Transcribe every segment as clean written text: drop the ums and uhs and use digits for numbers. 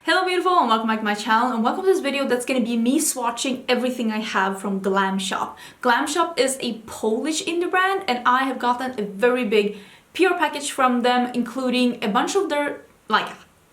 Hello beautiful and welcome back to my channel and welcome to this video that's going to be me swatching everything I have from Glam Shop. Glam Shop is a Polish indie brand and I have gotten a very big PR package from them, including a bunch of their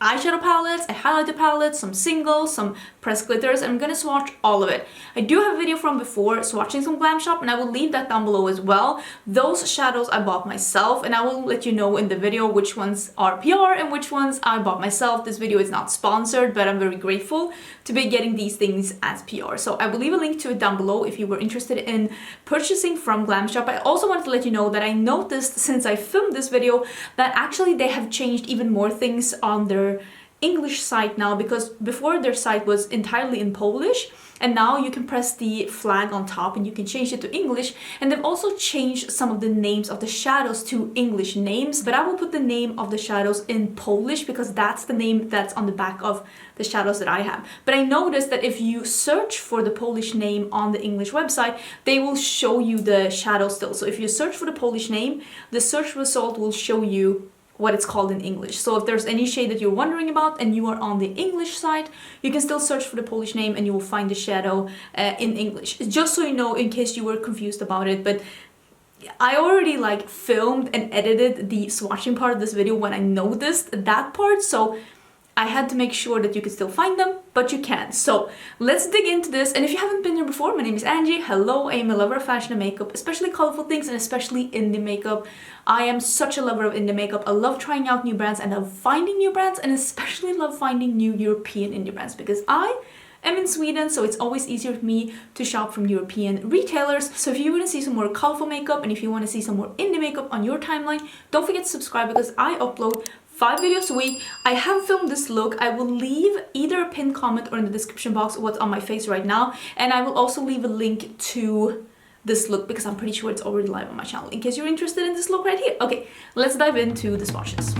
eyeshadow palettes, a highlighter palette, some singles, some pressed glitters, and I'm gonna swatch all of it. I do have a video from before swatching some Glam Shop and I will leave that down below as well. Those shadows I bought myself and I will let you know in the video which ones are PR and which ones I bought myself. This video is not sponsored, but I'm very grateful to be getting these things as PR. So I will leave a link to it down below if you were interested in purchasing from Glam Shop. I also wanted to let you know that I noticed since I filmed this video that actually they have changed even more things on their English site now, because before their site was entirely in Polish and now you can press the flag on top and you can change it to English, and they've also changed some of the names of the shadows to English names, but I will put the name of the shadows in Polish because that's the name that's on the back of the shadows that I have. But I noticed that if you search for the Polish name on the English website, they will show you the shadow still. So if you search for the Polish name, the search result will show you what it's called in English. So if there's any shade that you're wondering about and you are on the English site, you can still search for the Polish name and you will find the shadow in English. Just so you know, in case you were confused about it. But I already filmed and edited the swatching part of this video when I noticed that part, so I had to make sure that you could still find them, but you can. So let's dig into this. And if you haven't been here before, my name is Angie. Hello, I am a lover of fashion and makeup, especially colorful things and especially indie makeup. I am such a lover of indie makeup. I love trying out new brands and I love finding new brands, and especially love finding new European indie brands because I am in Sweden, so it's always easier for me to shop from European retailers. So if you want to see some more colorful makeup and if you want to see some more indie makeup on your timeline, don't forget to subscribe because I upload 5 videos a week. I have filmed this look. I will leave either a pinned comment or in the description box what's on my face right now, and I will also leave a link to this look because I'm pretty sure it's already live on my channel in case you're interested in this look right here. Okay, let's dive into the swatches.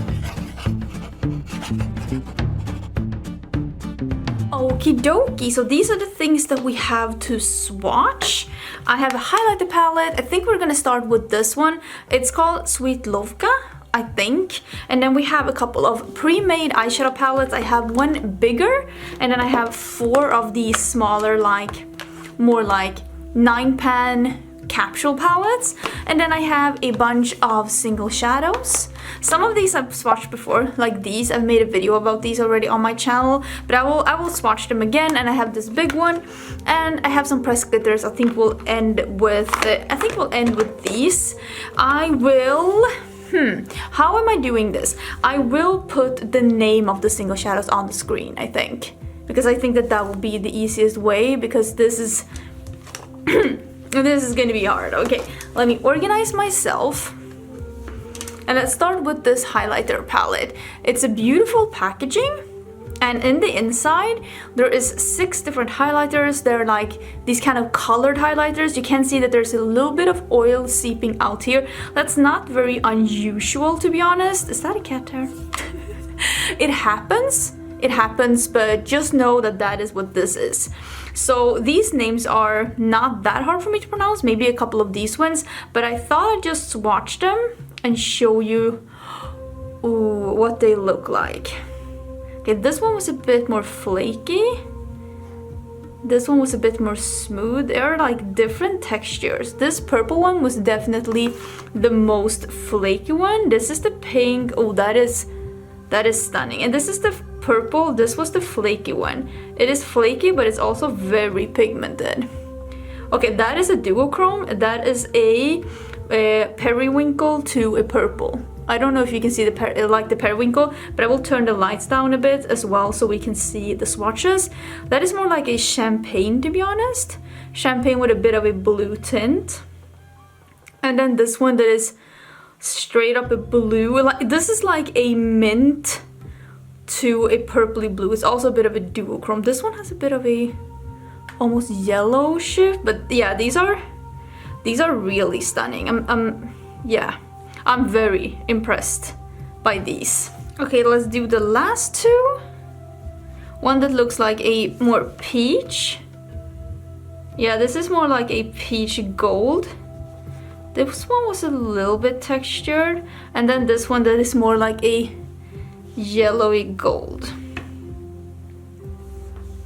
Okie dokie, so these are the things that we have to swatch. I have a highlighter palette. I think we're gonna start with this one. It's called Sweet Lovka, I think. And then we have a couple of pre-made eyeshadow palettes. I have one bigger and then I have 4 of these smaller, more like 9-pan capsule palettes, and then I have a bunch of single shadows. Some of these I've swatched before, like these. I've made a video about these already on my channel, but I will swatch them again. And I have this big one, and I have some pressed glitters. I think we'll end with these. I will. How am I doing this? I will put the name of the single shadows on the screen, I think, because I think that will be the easiest way, because this is this is gonna be hard. Okay, let me organize myself. And let's start with this highlighter palette. It's a beautiful packaging, and in the inside there is 6 different highlighters. They're like these kind of colored highlighters. You can see that there's a little bit of oil seeping out here. That's not very unusual, to be honest. Is that a cat hair? It happens, but just know that that is what this is. So these names are not that hard for me to pronounce, maybe a couple of these ones, but I thought I'd just swatch them and show you what they look like. Okay, this one was a bit more flaky. This one was a bit more smooth. They are like different textures. This purple one was definitely the most flaky one. This is the pink. Oh, that is stunning. And this is the purple. This was the flaky one. It is flaky, but it's also very pigmented. Okay, that is a duochrome. That is a periwinkle to a purple. I don't know if you can see the periwinkle, but I will turn the lights down a bit as well so we can see the swatches. That is more like a champagne, to be honest. Champagne with a bit of a blue tint. And then this one that is straight up a blue. This is like a mint to a purpley blue. It's also a bit of a duochrome. This one has a bit of a almost yellow shift, but yeah, these are really stunning. I'm very impressed by these. Okay, let's do the last 2. One that looks like a more peach. Yeah, this is more like a peach gold. This one was a little bit textured, and then this one that is more like a yellowy gold.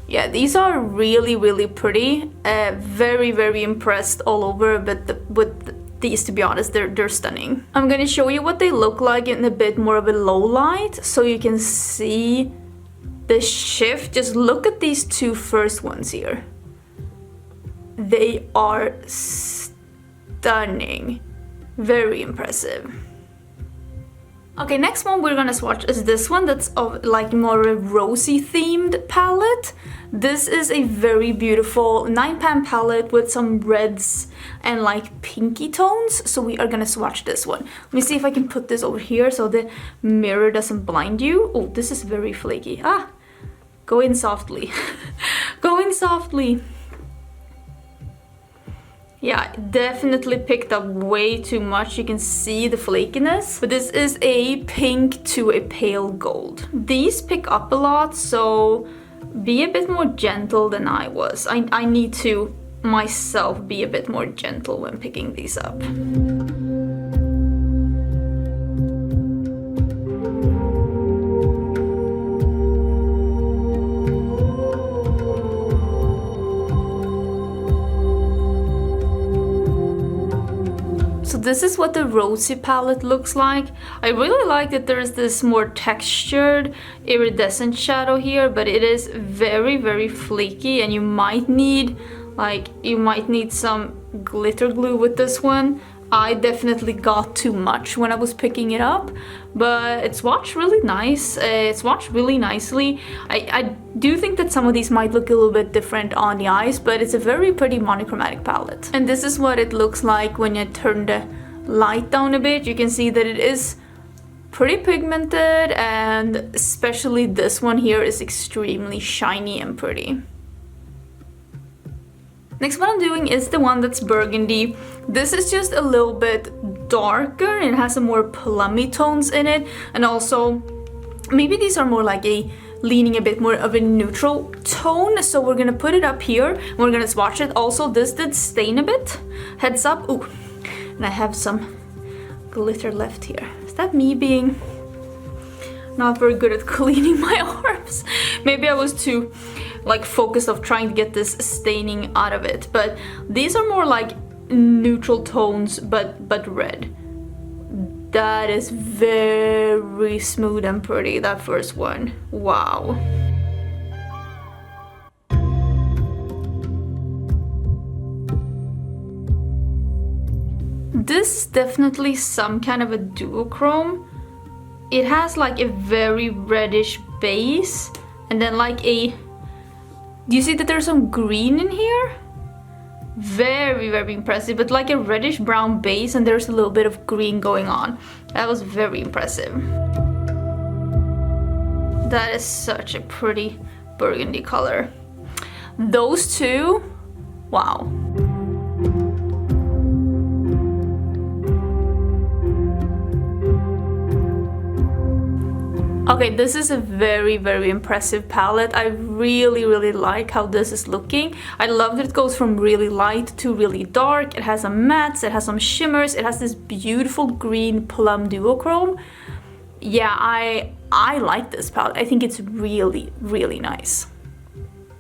Yeah, these are really, really pretty. Very, very impressed all over, but with these, to be honest, they're stunning. I'm gonna show you what they look like in a bit more of a low light, so you can see the shift. Just look at these two first ones here. They are stunning. Very impressive. Okay, next one we're gonna swatch is this one that's of like more a rosy themed palette. This is a very beautiful 9-pan palette with some reds and like pinky tones. So we are gonna swatch this one. Let me see if I can put this over here so the mirror doesn't blind you. Oh, this is very flaky. Ah, go in softly. Go in softly. Yeah, definitely picked up way too much. You can see the flakiness. But this is a pink to a pale gold. These pick up a lot, so be a bit more gentle than I was. I need to myself be a bit more gentle when picking these up. So this is what the Rosy palette looks like. I really like that there's this more textured iridescent shadow here, but it is very, very flaky, and you might need some glitter glue with this one. I definitely got too much when I was picking it up, but it's swatched really nice. It's swatched really nicely. I do think that some of these might look a little bit different on the eyes, but it's a very pretty monochromatic palette. And this is what it looks like when you turn the light down a bit. You can see that it is pretty pigmented, and especially this one here is extremely shiny and pretty. Next one I'm doing is the one that's burgundy. This is just a little bit darker and it has some more plummy tones in it, and also maybe these are more like leaning a bit more of a neutral tone. So we're gonna put it up here and we're gonna swatch it. Also, this did stain a bit, heads up. Ooh, and I have some glitter left here. Is that me being not very good at cleaning my arms? Maybe I was too like focused of trying to get this staining out of it, but these are more like neutral tones but red. That is very smooth and pretty, that first one. Wow. This is definitely some kind of a duochrome. It has like a very reddish base, and then like a... Do you see that there's some green in here? Very, very impressive, but like a reddish brown base, and there's a little bit of green going on. That was very impressive. That is such a pretty burgundy color. Those two, wow. Okay, this is a very, very impressive palette. I really, really like how this is looking. I love that it goes from really light to really dark. It has some mattes, it has some shimmers, it has this beautiful green plum duochrome. Yeah, I like this palette. I think it's really, really nice.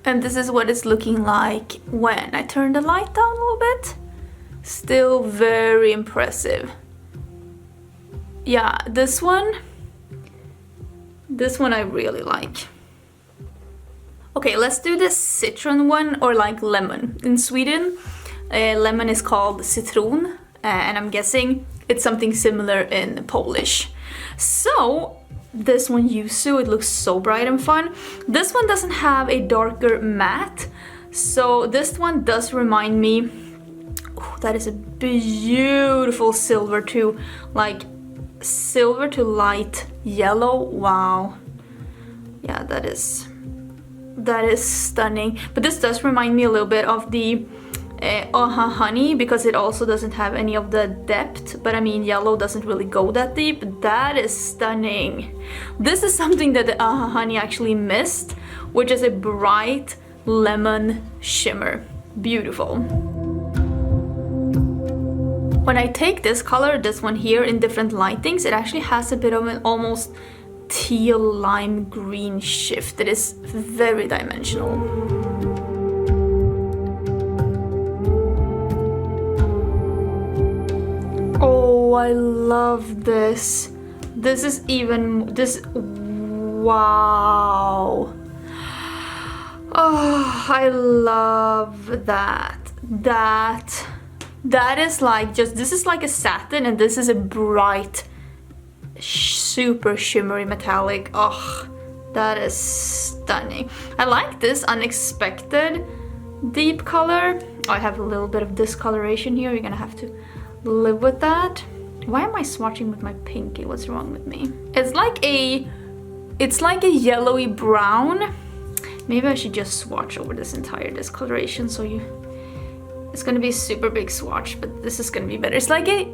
And this is what it's looking like when I turn the light down a little bit. Still very impressive. Yeah, this one I really like. Okay, let's do the Citron one, or like lemon. In Sweden, lemon is called Citron, and I'm guessing it's something similar in Polish. So this one, Yuzu, it looks so bright and fun. This one doesn't have a darker matte, so this one does remind me, oh, that is a beautiful silver to light yellow. Wow. Yeah, that is stunning. But this does remind me a little bit of the Aha Honey, because it also doesn't have any of the depth, but I mean yellow doesn't really go that deep. That is stunning. This is something that the Aha Honey actually missed, which is a bright lemon shimmer. Beautiful. When I take this color, this one here, in different lightings, it actually has a bit of an almost teal lime green shift that is very dimensional. Oh, I love this. This is even this. Wow. Oh, I love that. That is like just, this is like a satin and this is a bright, super shimmery metallic. Oh, that is stunning. I like this unexpected deep color. I have a little bit of discoloration here. You're gonna have to live with that. Why am I swatching with my pinky? What's wrong with me? It's like a yellowy brown. Maybe I should just swatch over this entire discoloration so it's gonna be a super big swatch, but this is gonna be better. It's like a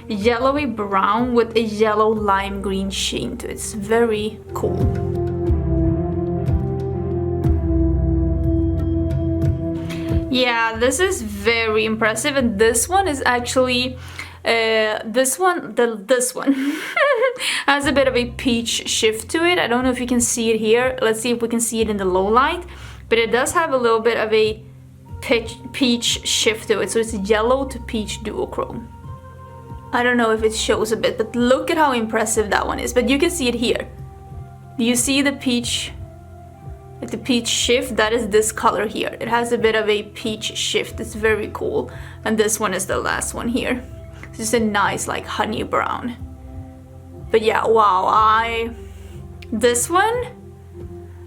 yellowy brown with a yellow lime green sheen to it. It's very cool. Yeah, this is very impressive, and this one is actually this one has a bit of a peach shift to it. I don't know if you can see it here. Let's see if we can see it in the low light, but it does have a little bit of a peach shift to it, so it's yellow to peach duochrome. I don't know if it shows a bit, but look at how impressive that one is. But you can see it here. Do you see the peach? Like the peach shift, that is this color here. It has a bit of a peach shift. It's very cool. And this one is the last one here. It's just a nice like honey brown. But yeah, wow, this one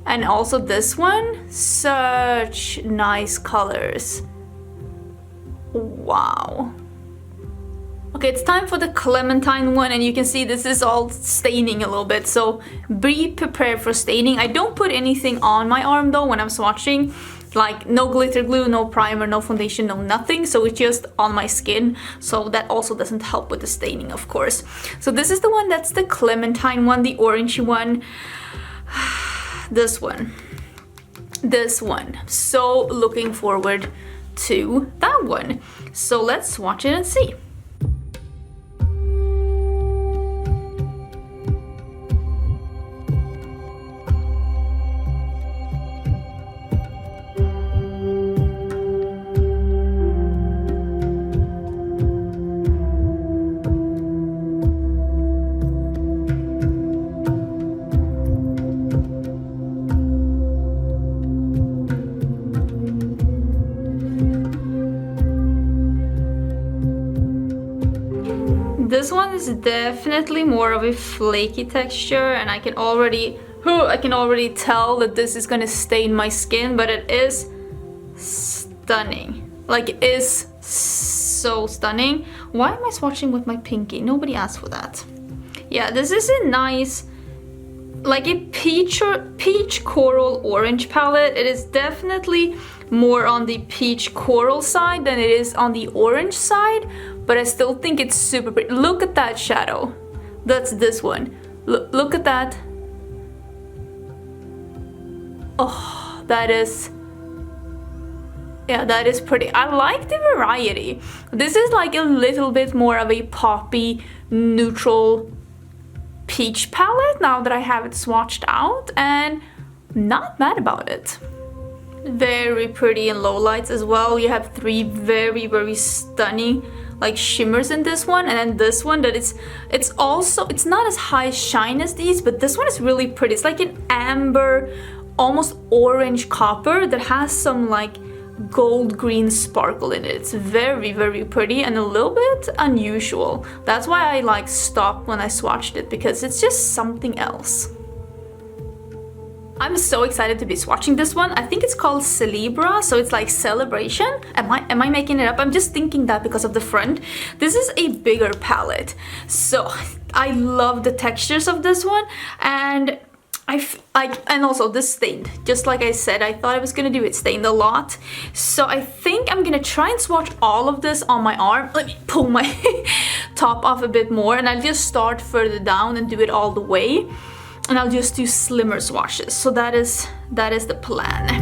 and also this one, such nice colors. Wow. Okay, it's time for the Clementine one, and you can see this is all staining a little bit, so be prepared for staining. I don't put anything on my arm though when I'm swatching, like no glitter glue, no primer, no foundation, no nothing, so it's just on my skin, so that also doesn't help with the staining, of course. So this is the one, that's the Clementine one, the orangey one. This one. So looking forward to that one. So let's swatch it and see. This one is definitely more of a flaky texture, and I can already tell that this is gonna stain my skin, but it is stunning. Like, it is so stunning. Why am I swatching with my pinky? Nobody asked for that. Yeah, this is a nice, like a peach coral orange palette. It is definitely more on the peach coral side than it is on the orange side, but I still think it's super pretty. Look at that shadow. That's this one. Look at that. Oh, that is, yeah, that is pretty. I like the variety. This is like a little bit more of a poppy, neutral peach palette now that I have it swatched out, and not mad about it. Very pretty in low lights as well. You have three very, very stunning like shimmers in this one, and then this one that it's not as high shine as these, but this one is really pretty. It's like an amber, almost orange copper that has some like gold green sparkle in it. It's very, very pretty and a little bit unusual. That's why I like stopped when I swatched it, because it's just something else. I'm so excited to be swatching this one. I think it's called Celebra, so it's like celebration. Am I making it up? I'm just thinking that because of the front. This is a bigger palette, so I love the textures of this one, and and also this stained. Just like I said, I thought I was gonna do it stained a lot, so I think I'm gonna try and swatch all of this on my arm. Let me pull my top off a bit more, and I'll just start further down and do it all the way. And I'll just do slimmer swatches. So that is the plan.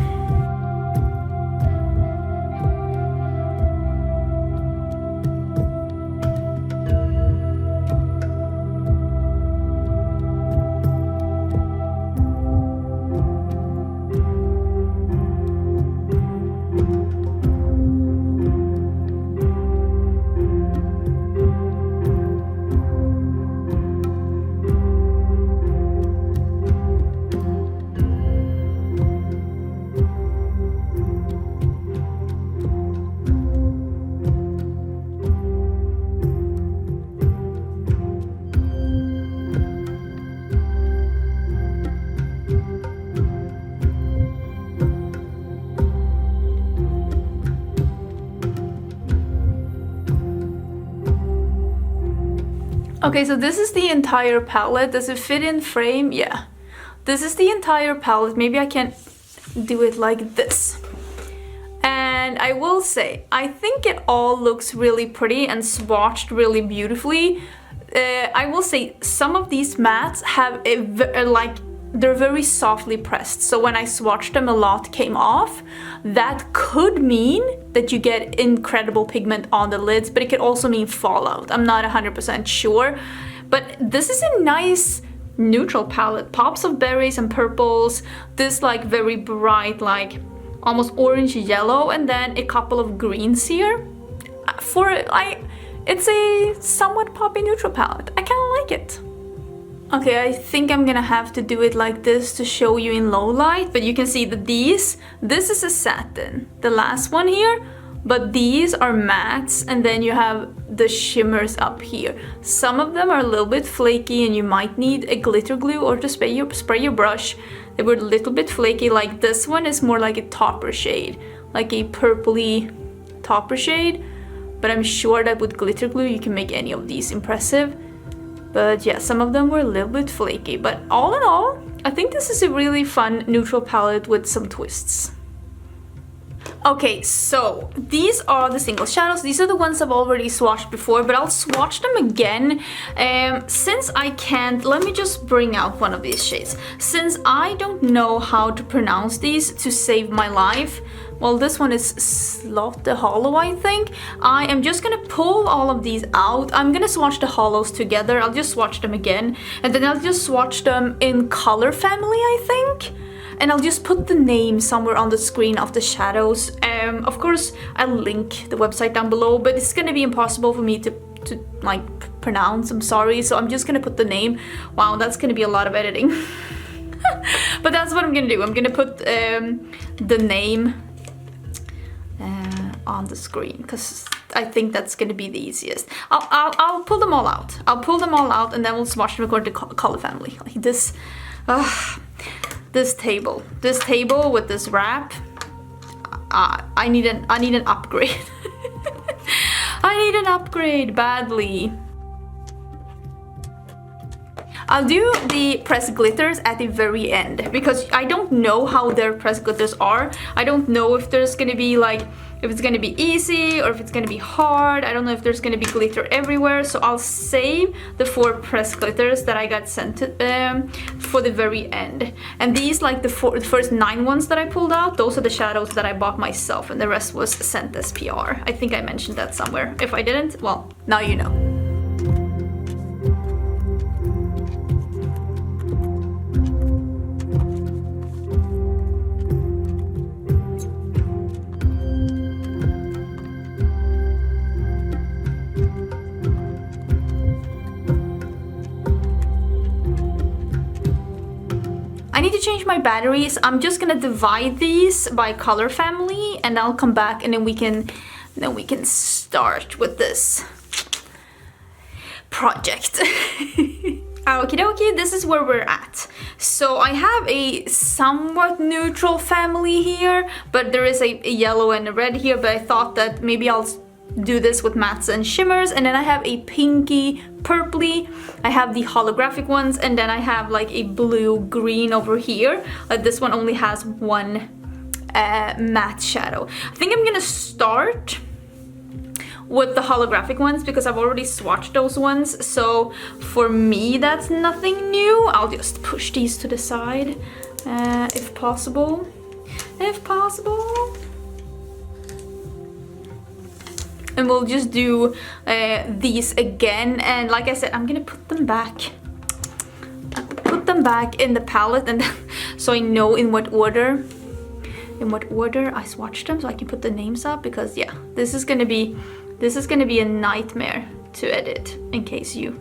Okay, so this is the entire palette. Does it fit in frame? Yeah. This is the entire palette. Maybe I can do it like this. And I will say, I think it all looks really pretty and swatched really beautifully. I will say some of these mattes have they're very softly pressed. So when I swatched them, a lot came off. That could mean that you get incredible pigment on the lids, but it could also mean fallout. I'm not 100% sure. But this is a nice neutral palette. Pops of berries and purples. This like very bright, like almost orange yellow, and then a couple of greens here. It's a somewhat poppy neutral palette. I kind of like it. Okay, I think I'm gonna have to do it like this to show you in low light, but you can see that this is a satin, the last one here, but these are mattes, and then you have the shimmers up here. Some of them are a little bit flaky and you might need a glitter glue or to spray your brush. They were a little bit flaky. Like this one is more like a topper shade, like a purpley topper shade. But I'm sure that with glitter glue you can make any of these impressive. But yeah, some of them were a little bit flaky. But all in all, I think this is a really fun neutral palette with some twists. Okay, so these are the single shadows. These are the ones I've already swatched before, but I'll swatch them again. Since I can't, let me just bring out one of these shades. Since I don't know how to pronounce these to save my life, well, this one is Slot the Hollow, I think. I am just gonna pull all of these out. I'm gonna swatch the hollows together. I'll just swatch them again, and then I'll just swatch them in color family, I think. And I'll just put the name somewhere on the screen of the shadows. Of course, I'll link the website down below, but it's gonna be impossible for me to like pronounce. I'm sorry, so I'm just gonna put the name. Wow, that's gonna be a lot of editing. But that's what I'm gonna do. I'm gonna put the name on the screen because I think that's gonna be the easiest. I'll pull them all out. I'll pull them all out, and then we'll swatch them according to color family. Like this. This table with this wrap, I need an upgrade. I need an upgrade badly. I'll do the pressed glitters at the very end because I don't know how their pressed glitters are. I don't know if there's gonna be like, if it's gonna be easy or if it's gonna be hard. I don't know if there's gonna be glitter everywhere, so I'll save the 4 pressed glitters that I got sent to, for the very end. And these, like the first 9 ones that I pulled out, those are the shadows that I bought myself, and the rest was sent as PR. I think I mentioned that somewhere. If I didn't, well, now you know. I need to change my batteries. I'm just gonna divide these by color family, and I'll come back, and then we can start with this project. Okie dokie, this is where we're at. So I have a somewhat neutral family here, but there is a yellow and a red here, but I thought that maybe I'll do this with mattes and shimmers. And then I have a pinky purpley, I have the holographic ones, and then I have like a blue green over here. This one only has one matte shadow. I think I'm gonna start with the holographic ones because I've already swatched those ones, so for me that's nothing new. I'll just push these to the side if possible. And we'll just do these again, and like I said, I'm gonna put them back in the palette, and so I know in what order I swatched them, so I can put the names up, because yeah, this is gonna be a nightmare to edit, in case you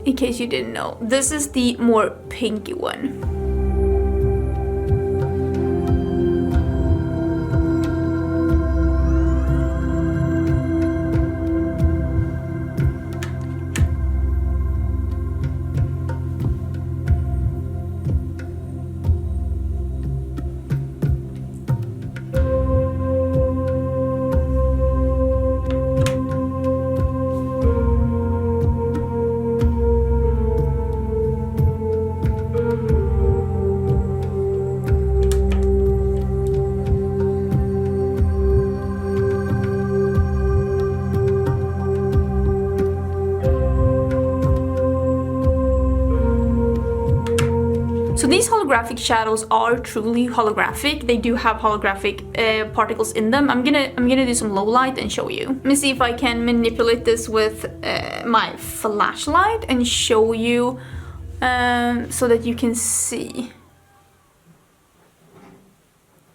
didn't know. This is the more pinky one. holographic shadows are truly holographic. They do have holographic particles in them. I'm gonna do some low light and show you. Let me see if I can manipulate this with my flashlight and show you so that you can see.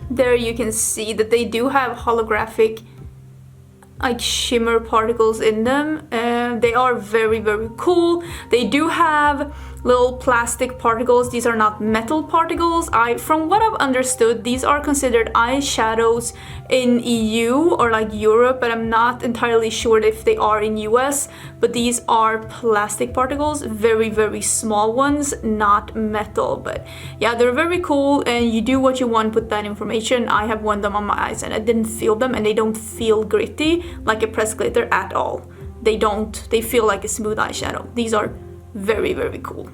There you can see that they do have holographic like shimmer particles in them. They are very, very cool. They do have little plastic particles. These are not metal particles. From what I've understood, these are considered eyeshadows in EU or like Europe, but I'm not entirely sure if they are in US. But these are plastic particles, very, very small ones, not metal. But yeah, they're very cool, and you do what you want with that information. I have worn them on my eyes and I didn't feel them, and they don't feel gritty like a pressed glitter at all. They feel like a smooth eyeshadow. These are very, very cool.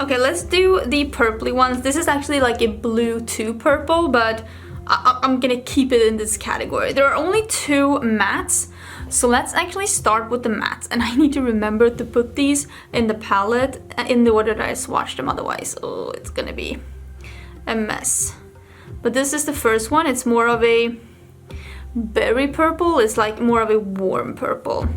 Okay, let's do the purpley ones. This is actually like a blue to purple, but I'm gonna keep it in this category. There are only 2 mattes, so let's actually start with the mattes. And I need to remember to put these in the palette in the order that I swatched them, otherwise, oh, it's gonna be a mess. But this is the first one. It's more of a berry purple. It's like more of a warm purple.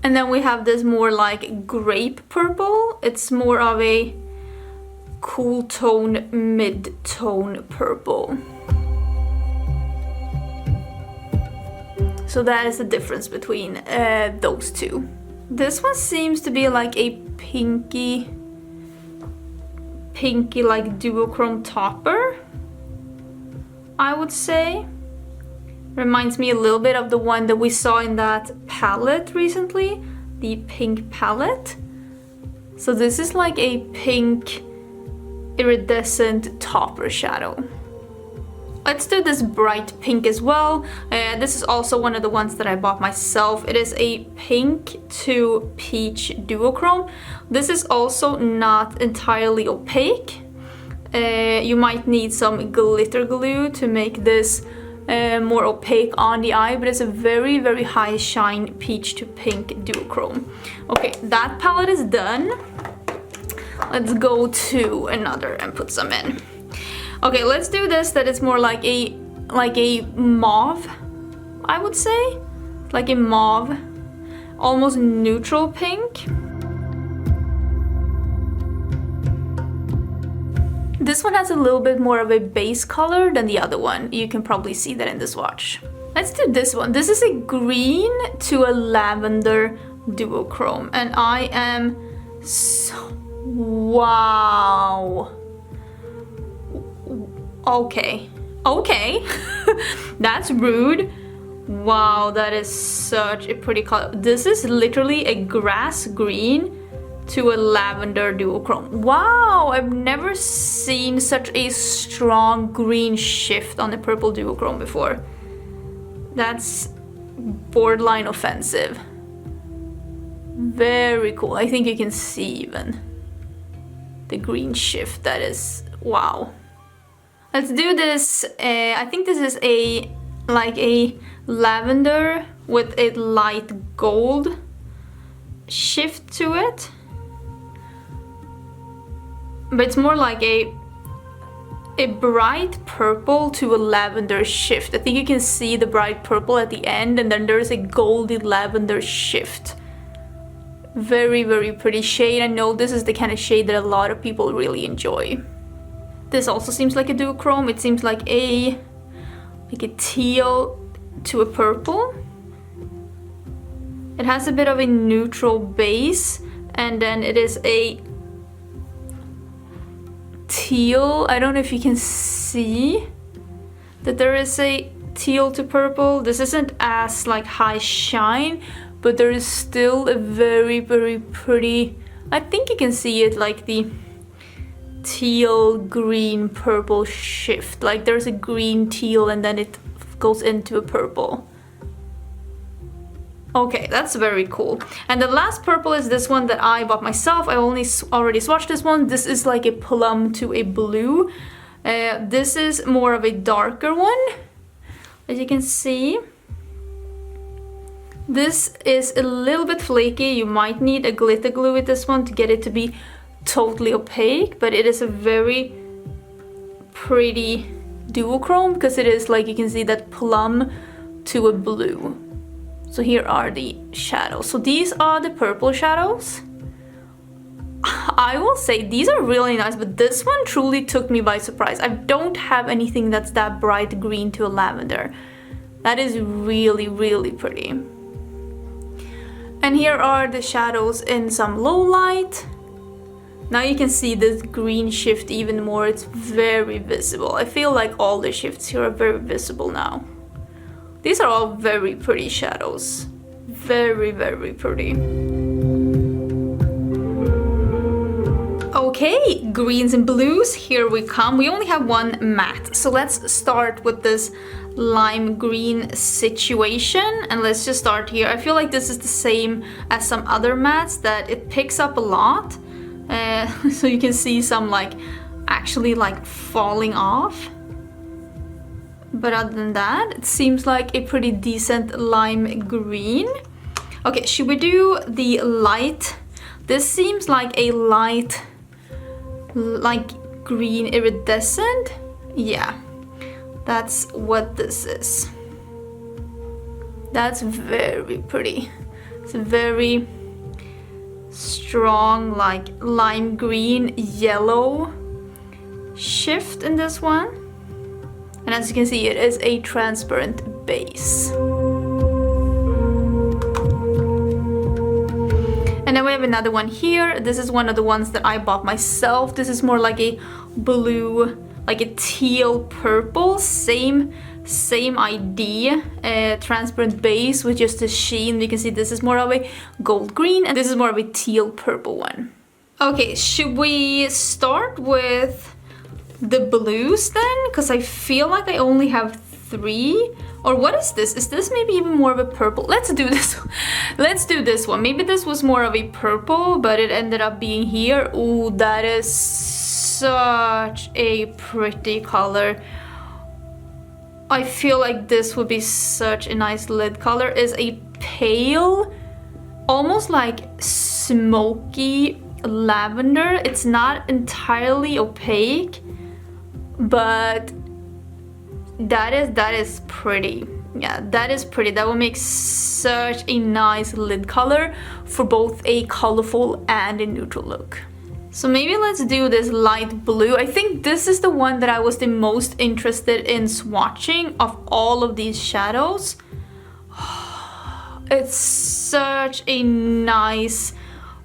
And then we have this more like grape purple. It's more of a cool tone, mid-tone purple. So that is the difference between those 2. This one seems to be like a pinky like duochrome topper, I would say. Reminds me a little bit of the one that we saw in that palette recently, the pink palette. So this is like a pink iridescent topper shadow. Let's do this bright pink as well. This is also one of the ones that I bought myself. It is a pink to peach duochrome. This is also not entirely opaque. You might need some glitter glue to make this more opaque on the eye, but it's a very, very high shine peach to pink duochrome. Okay, that palette is done. Let's go to another and put some in. Okay, let's do this that is more like a mauve, I would say. Like a mauve, almost neutral pink. This one has a little bit more of a base color than the other one. You can probably see that in the swatch. Let's do this one. This is a green to a lavender duochrome, and I am so... wow. Okay. That's rude. Wow, that is such a pretty color. This is literally a grass green to a lavender duochrome. Wow, I've never seen such a strong green shift on the purple duochrome before. That's borderline offensive. Very cool. I think you can see even the green shift. That is, wow. Let's do this. I think this is like a lavender with a light gold shift to it. But it's more like a bright purple to a lavender shift. I think you can see the bright purple at the end, and then there's a goldy lavender shift. Very, very pretty shade. I know this is the kind of shade that a lot of people really enjoy. This also seems like a duochrome. It seems like a teal to a purple. It has a bit of a neutral base, and then it is a teal. I don't know if you can see that there is a teal to purple. This isn't as like high shine, but there is still a very, very pretty, I think you can see it, like the teal green purple shift. Like there's a green teal and then it goes into a purple. Okay, that's very cool. And the last purple is this one that I bought myself. I already swatched this one. This is like a plum to a blue. This is more of a darker one, as you can see. This is a little bit flaky. You might need a glitter glue with this one to get it to be totally opaque, but it is a very pretty duochrome because it is, like, you can see that plum to a blue. So here are the shadows. So these are the purple shadows. I will say these are really nice, but this one truly took me by surprise. I don't have anything that's that bright green to a lavender. That is really, really pretty. And here are the shadows in some low light. Now you can see this green shift even more. It's very visible. I feel like all the shifts here are very visible now. These are all very pretty shadows. Very, very pretty. Okay, greens and blues, here we come. We only have one matte, so let's start with this lime green situation, and let's just start here. I feel like this is the same as some other mattes, that it picks up a lot. So you can see some like actually like falling off. But other than that, it seems like a pretty decent lime green. Okay, should we do the light? This seems like a light, like green iridescent. Yeah, that's what this is. That's very pretty. It's a very strong, like lime green yellow shift in this one. And as you can see, it is a transparent base. And then we have another one here. This is one of the ones that I bought myself. This is more like a blue, like a teal purple. Same idea. Transparent base with just a sheen. You can see this is more of a gold green, and this is more of a teal purple one. Okay, should we start with the blues then? Because I feel like I only have 3. Or what is this? Is this maybe even more of a purple? Let's do this. Let's do this one. Maybe this was more of a purple, but it ended up being here. Ooh, that is such a pretty color. I feel like this would be such a nice lid color. Is a pale, almost like smoky lavender. It's not entirely opaque, but that is pretty. Yeah, that is pretty. That will make such a nice lid color for both a colorful and a neutral look. So maybe let's do this light blue. I think this is the one that I was the most interested in swatching of all of these shadows. It's such a nice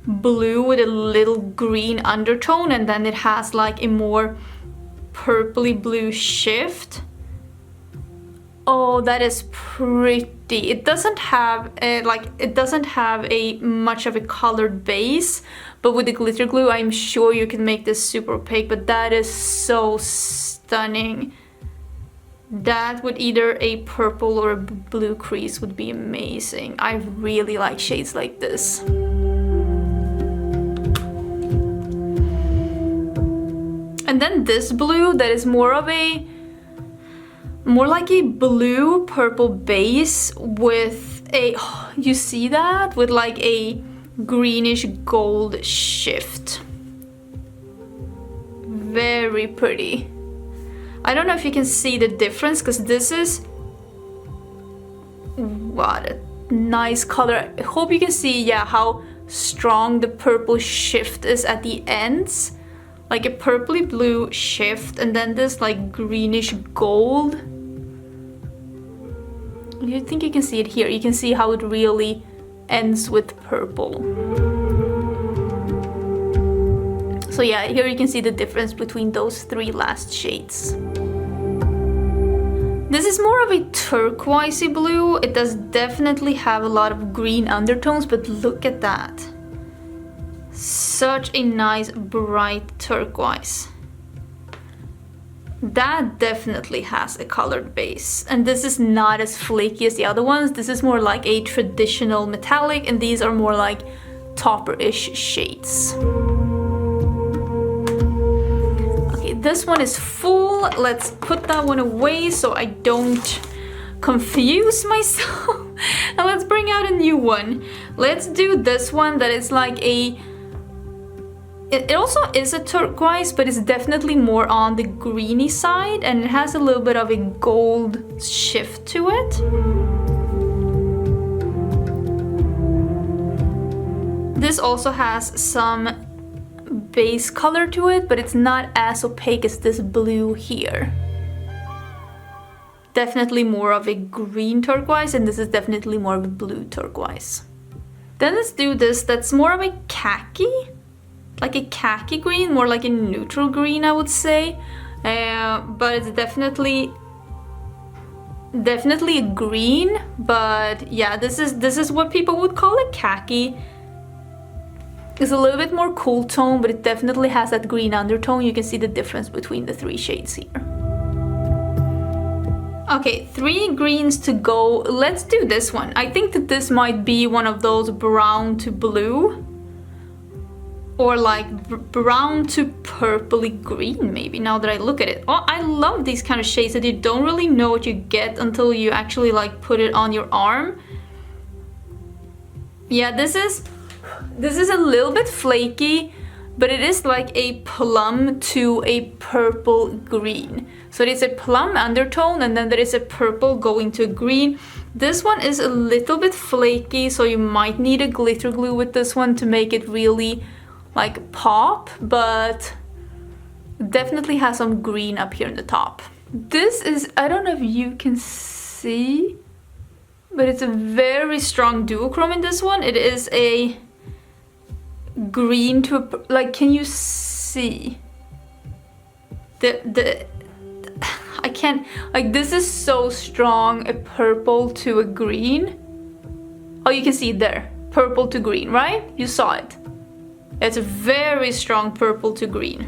blue with a little green undertone, and then it has like a more purpley blue shift. Oh, that is pretty. It doesn't have a much of a colored base, but with the glitter glue I'm sure you can make this super opaque, but that is so stunning. That with either a purple or a blue crease would be amazing. I really like shades like this. And then this blue that is more like a blue purple base with a, you see that? With like a greenish gold shift. Very pretty. I don't know if you can see the difference, because this is, what a nice color. I hope you can see, yeah, how strong the purple shift is at the ends. Like a purpley blue shift, and then this like greenish gold. You think you can see it here. You can see how it really ends with purple. So yeah, here you can see the difference between those 3 last shades. This is more of a turquoisey blue. It does definitely have a lot of green undertones, but look at that. Such a nice bright turquoise. That definitely has a colored base, and this is not as flaky as the other ones. This is more like a traditional metallic, and these are more like topper-ish shades. Okay, this one is full. Let's put that one away so I don't confuse myself. And let's bring out a new one. Let's do this one that is like a... It also is a turquoise, but it's definitely more on the greeny side, and it has a little bit of a gold shift to it. This also has some base color to it, but it's not as opaque as this blue here. Definitely more of a green turquoise, and this is definitely more of a blue turquoise. Then let's do this that's more of a khaki. Like a khaki green, more like a neutral green, I would say. But it's definitely a green. But yeah, this is what people would call a khaki. It's a little bit more cool tone, but it definitely has that green undertone. You can see the difference between the three shades here. Okay, 3 greens to go. Let's do this one. I think that this might be one of those brown to blue. Or like brown to purpley green, maybe, now that I look at it. Oh, I love these kind of shades that you don't really know what you get until you actually like put it on your arm. Yeah, this is a little bit flaky, but it is like a plum to a purple green. So it is a plum undertone, and then there is a purple going to green. This one is a little bit flaky, so you might need a glitter glue with this one to make it really like pop, but definitely has some green up here in the top. This is, I don't know if you can see, but it's a very strong duochrome in this one. It is a green to a, like, can you see I can't, like, this is so strong, a purple to a green. Oh, you can see it there, purple to green, right? You saw it. It's a very strong purple to green.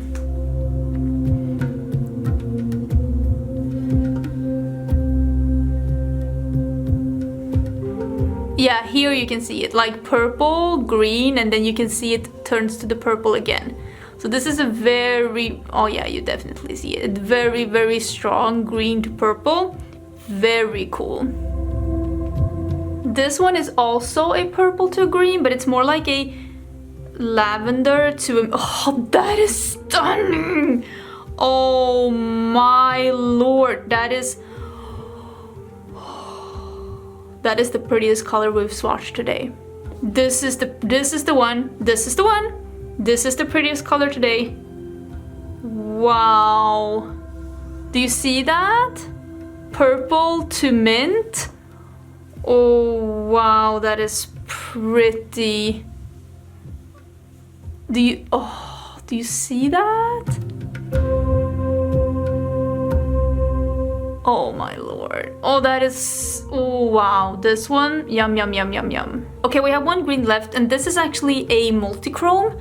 Yeah, here you can see it, like purple, green, and then you can see it turns to the purple again. So this is a very, oh yeah, you definitely see it. Very, very strong green to purple. Very cool. This one is also a purple to green, but it's more like a lavender to, oh, that is stunning. Oh my lord, that is the prettiest color we've swatched today. This is the one, this is the one, this is the prettiest color today. Wow, do you see that? Purple to mint. Oh wow, that is pretty. Do you see that? Oh my lord. Oh, that is, oh wow. This one, yum, yum, yum, yum, yum. Okay, we have one green left, and this is actually a multi-chrome.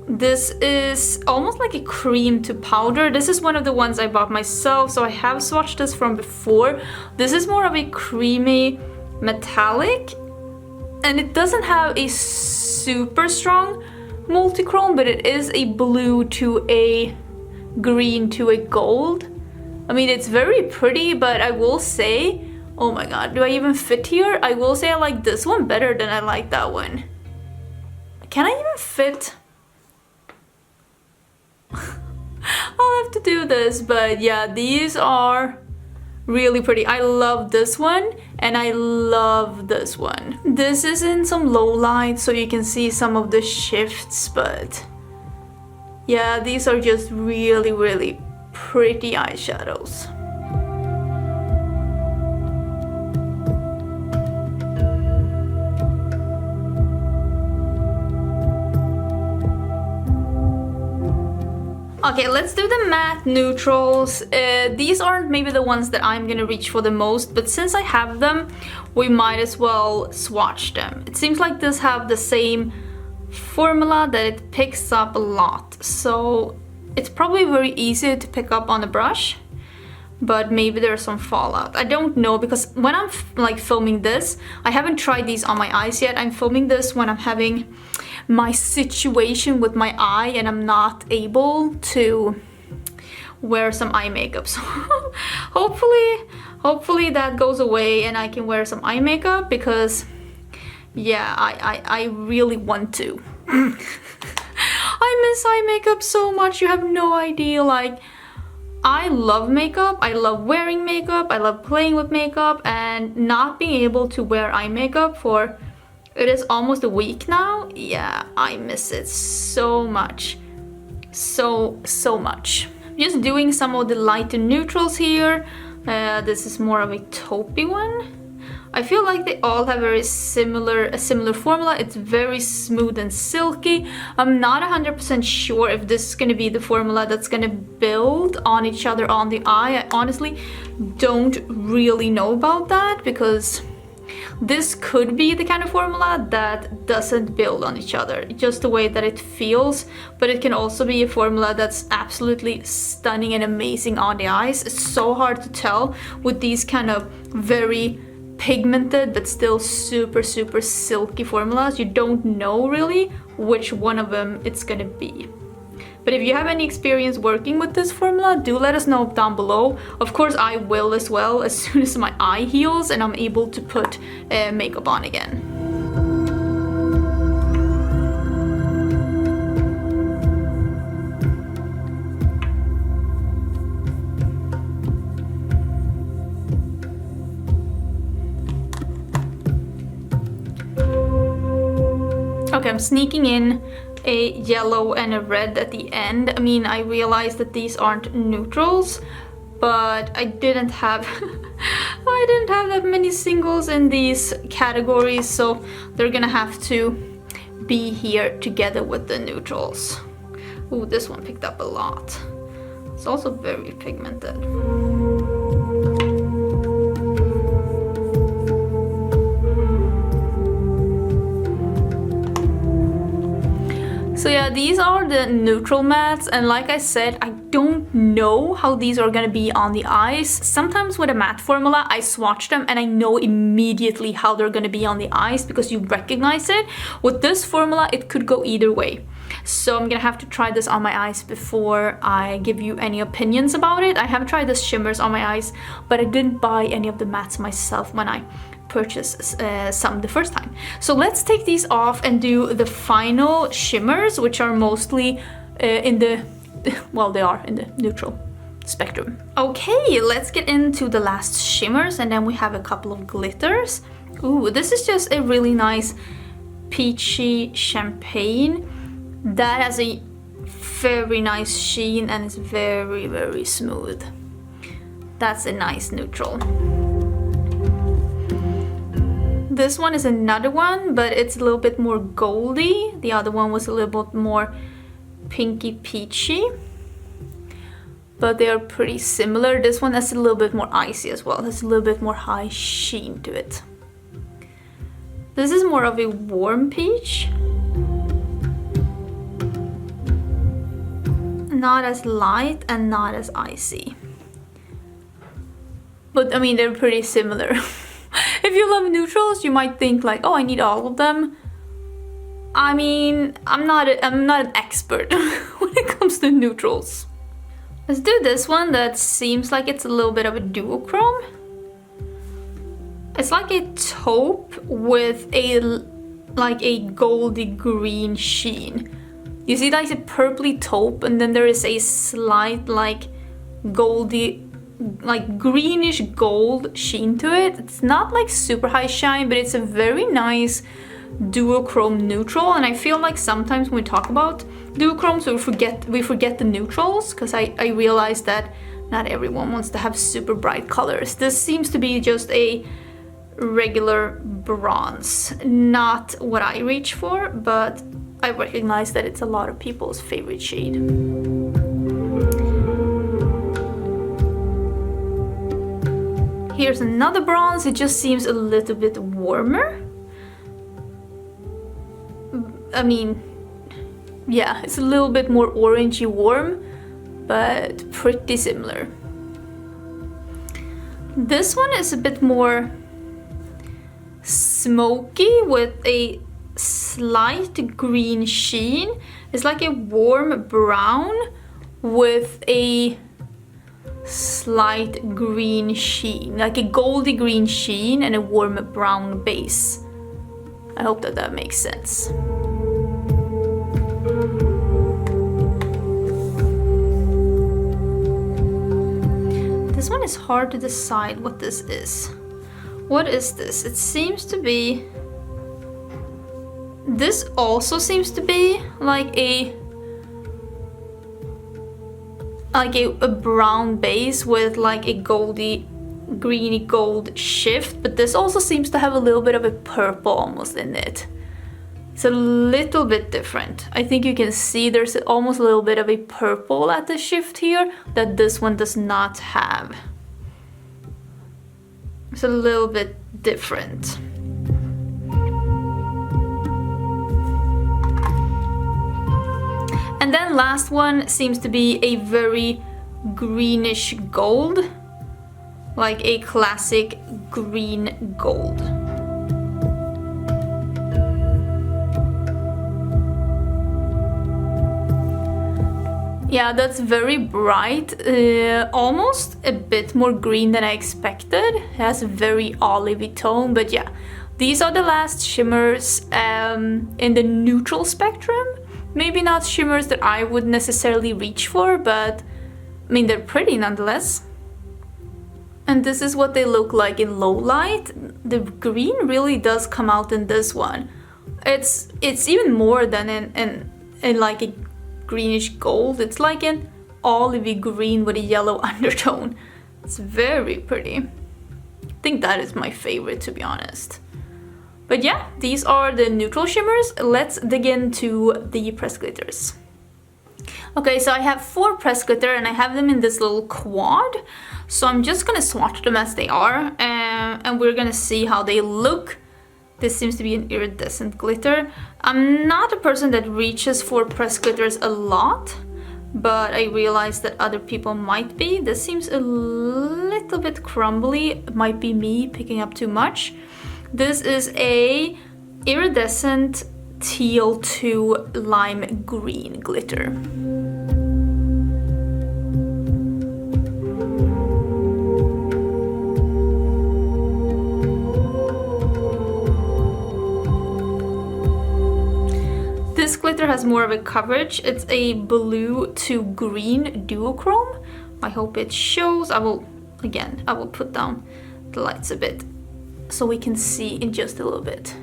This is almost like a cream to powder. This is one of the ones I bought myself, so I have swatched this from before. This is more of a creamy metallic, and it doesn't have a super strong multi-chrome, but it is a blue to a green to a gold. I mean, it's very pretty, but I will say, oh my god, do I even fit here? I will say I like this one better than I like that one. Can I even fit? I'll have to do this, but yeah, these are really pretty. I love this one, and I love this one. This is in some low light, so you can see some of the shifts, but yeah, these are just really, really pretty eyeshadows. Okay, let's do the matte neutrals. These aren't maybe the ones that I'm gonna reach for the most, but since I have them, we might as well swatch them. It seems like these have the same formula, that it picks up a lot. So it's probably very easy to pick up on a brush, but maybe there's some fallout. I don't know, because when I'm like filming this, I haven't tried these on my eyes yet. I'm filming this when I'm having my situation with my eye and I'm not able to wear some eye makeup. So hopefully that goes away and I can wear some eye makeup, because yeah, I really want to. I miss eye makeup so much, you have no idea. Like, I love makeup, I love wearing makeup, I love playing with makeup, and not being able to wear eye makeup for, it is almost a week now. Yeah, I miss it so much. So much. Just doing some of the lighter neutrals here. This is more of a taupey one. I feel like they all have a similar formula. It's very smooth and silky. I'm not 100% sure if this is going to be the formula that's going to build on each other on the eye. I honestly don't really know about that, because this could be the kind of formula that doesn't build on each other, just the way that it feels, but it can also be a formula that's absolutely stunning and amazing on the eyes. It's so hard to tell with these kind of very pigmented but still super silky formulas. You don't know really which one of them it's gonna be. But if you have any experience working with this formula, do let us know down below. Of course I will as well, as soon as my eye heals and I'm able to put makeup on again. Okay, I'm sneaking in a yellow and a red at the end. I mean, I realized that these aren't neutrals, but I didn't have I didn't have that many singles in these categories, so they're gonna have to be here together with the neutrals. Ooh, this one picked up a lot. It's also very pigmented. So yeah, these are the neutral mattes, and like I said, I don't know how these are gonna be on the eyes. Sometimes with a matte formula, I swatch them and I know immediately how they're gonna be on the eyes because you recognize it. With this formula, it could go either way. So I'm gonna have to try this on my eyes before I give you any opinions about it. I have tried the shimmers on my eyes, but I didn't buy any of the mattes myself when I purchased some the first time. So let's take these off and do the final shimmers, which are mostly in the, well, they are in the neutral spectrum. Okay, let's get into the last shimmers, and then we have a couple of glitters. Ooh, this is just a really nice peachy champagne that has a very nice sheen and is very smooth. That's a nice neutral. This one is another one, but it's a little bit more goldy. The other one was a little bit more pinky peachy, but they are pretty similar. This one has a little bit more icy as well. Has a little bit more high sheen to it. This is more of a warm peach. Not as light and not as icy. But I mean, they're pretty similar. If you love neutrals, you might think like, oh, I need all of them. I mean, I'm not an expert when it comes to neutrals. Let's do this one that seems like it's a little bit of a duochrome. It's like a taupe with a goldy green sheen. You see like a purpley taupe, and then there is a slight like goldy, like greenish gold sheen to it. It's not like super high shine, but it's a very nice duochrome neutral. And I feel like sometimes when we talk about duochromes, we forget the neutrals, because I realize that not everyone wants to have super bright colors. This seems to be just a regular bronze, not what I reach for, but I recognize that it's a lot of people's favorite shade. Here's another bronze. It just seems a little bit warmer. I mean, yeah, it's a little bit more orangey warm, but pretty similar. This one is a bit more smoky with a slight green sheen. It's like a warm brown with a slight green sheen, like a goldy green sheen and a warm brown base. I hope that that makes sense. This one is hard to decide what this is. What is this? It seems to be... This also seems to be like a brown base with like a goldy, greeny gold shift, but this also seems to have a little bit of a purple almost in it. It's a little bit different. I think you can see there's almost a little bit of a purple at the shift here that this one does not have. It's a little bit different. And then last one seems to be a very greenish gold, like a classic green gold. Yeah, that's very bright, almost a bit more green than I expected. It has a very olivey tone, but yeah, these are the last shimmers in the neutral spectrum. Maybe not shimmers that I would necessarily reach for, but I mean, they're pretty nonetheless. And this is what they look like in low light. The green really does come out in this one. It's even more than in like a greenish gold. It's like an olivey green with a yellow undertone. It's very pretty. I think that is my favorite, to be honest. But yeah, these are the neutral shimmers. Let's dig into the pressed glitters. Okay, so I have 4 pressed glitter and I have them in this little quad. So I'm just gonna swatch them as they are and we're gonna see how they look. This seems to be an iridescent glitter. I'm not a person that reaches for pressed glitters a lot, but I realize that other people might be. This seems a little bit crumbly. It might be me picking up too much. This is a iridescent teal to lime green glitter. This glitter has more of a coverage. It's a blue to green duochrome. I hope it shows. I will put down the lights a bit so we can see in just a little bit.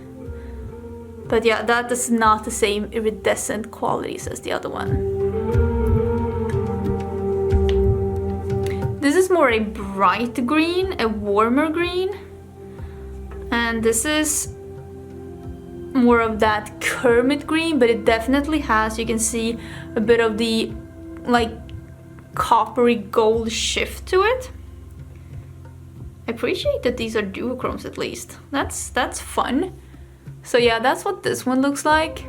But yeah, that is not the same iridescent qualities as the other one. This is more a bright green, a warmer green. And this is more of that Kermit green, but it definitely has, you can see, a bit of the like coppery gold shift to it. I appreciate that these are duochromes at least. That's fun. So yeah, that's what this one looks like.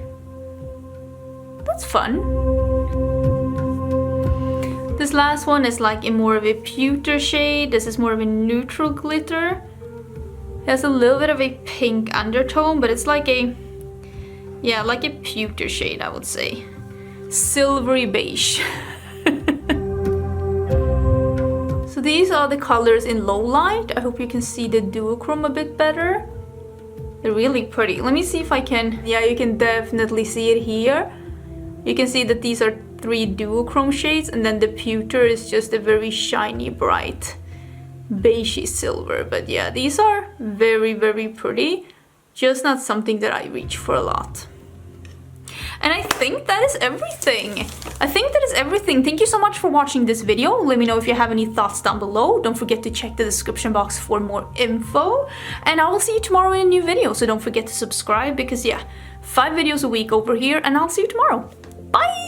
That's fun. This last one is like in more of a pewter shade. This is more of a neutral glitter. It has a little bit of a pink undertone, but it's like a, yeah, like a pewter shade, I would say. Silvery beige. So these are the colors in low light. I hope you can see the duochrome a bit better. They're really pretty. Let me see if I can, yeah, you can definitely see it here. You can see that these are 3 duochrome shades, and then the pewter is just a very shiny, bright, beigey silver. But yeah, these are very, very pretty. Just not something that I reach for a lot. And I think that is everything. Thank you so much for watching this video. Let me know if you have any thoughts down below. Don't forget to check the description box for more info. And I will see you tomorrow in a new video. So don't forget to subscribe because yeah, 5 videos a week over here, and I'll see you tomorrow. Bye!